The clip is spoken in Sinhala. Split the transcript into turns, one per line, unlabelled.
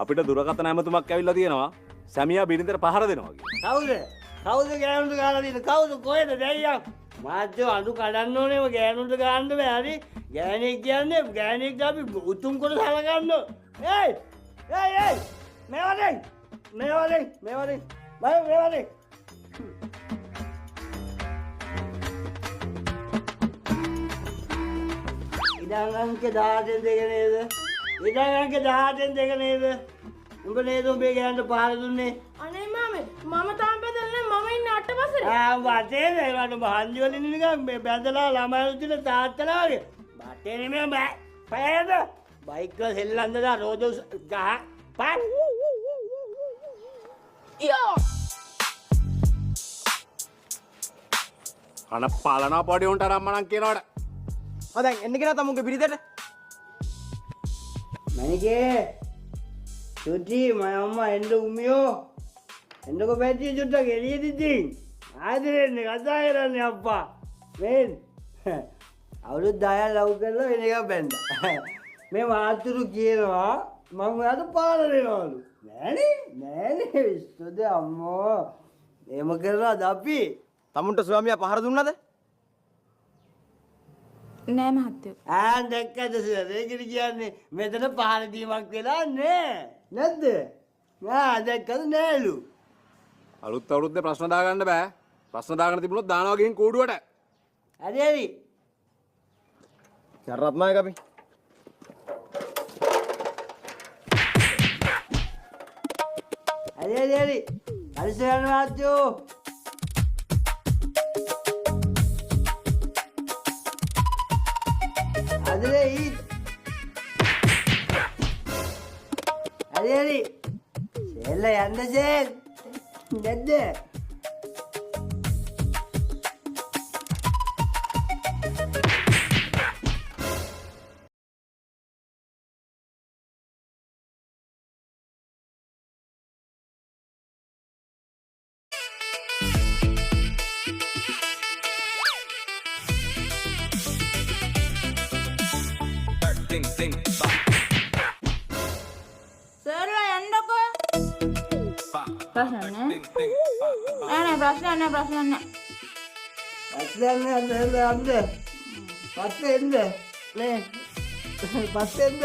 අපිට දුරකථන ඇමතුමක් ඇවිල්ලා තියෙනවා. සැමියා බිරිඳට පහර දෙනවා කියලා.
කවුද ගෑනුන්ට ගාලා දෙන්නේ? කවුද කොහෙද දැයියක්? මාත්‍යෝ අඳු කඩන්න ඕනේම ගෑනුන්ට ගන්න බෑ. හරි? ගෑණියෙක් කියන්නේ ගෑණියෙක්ට අපි උතුම් කොට සලකන්න. ඒයි! ඒයි! මේවදෙන්! මේවදෙන්! ඉඩම් අංක 18 දෙක නේද? ඉඩම් අංක 18 දෙක නේද? උඹ නේද උඹේ ගෑනට පහර දුන්නේ?
අනේ මාමේ මම තාම බෙදන්නේ මම ඉන්නේ අටපසරේ.
වටේ ඒකට මහන්දි වලින් නිකන් මේ බැඳලා ළමයි උදින තාත්තලා වගේ. වටේ නෙමෙයි බෑ. පයද? බයික් වල හෙල්ලන්න දා රෝද ගහ. පන්.
යෝ.
කන පාලනා පොඩි උන්ට රම්මනම් කියනවට.
දැන් එන්න කෙනා තමුන්ගේ පිරිතට.
මණිකේ. සුටි මම අම්මා එන්න උමියෝ. එන්නකො බැටි චුට්ටක් එළියට ඉතින්. ආදරෙන්නේ කතා කරන්නේ අප්පා. මේන්. අවුරුදු 10ක් ලව් කරලා වෙන එකක් බැන්දා. මේ වාතුරු කියනවා මම ඔයාට පාර දෙනවලු. නෑනේ විශ්වද අම්මෝ. එහෙම කරලාද අපි?
තමුන්ට ස්වාමියා පහර දුන්නද?
නෑ මහත්තයෝ.
දැක්කද සර් ඒකද කියන්නේ මෙතන පහර දීමක් වෙලා නෑ. නැද්ද? දැක්කද නෑලු.
අලුත් අවුරුද්දේ ප්‍රශ්න දාගන්න බෑ. ප්‍රශ්න දාගන්න තිබුණොත් දානවා ගිහින් කූඩුවට.
හරි.
රත්නායක අපි.
හරි. හරිසයන් වාද්‍යෝ. අදලේ ඊත්. හරි. සෙල්ල යන්න සෙල්. නැද්ද?
සර්ලා යන්නකෝ. ප්‍රශ්න නෑ. ප්‍රශ්න නෑ.
අස්ලන්න පස්සේ එන්න. නේ. පස්සේ එන්න.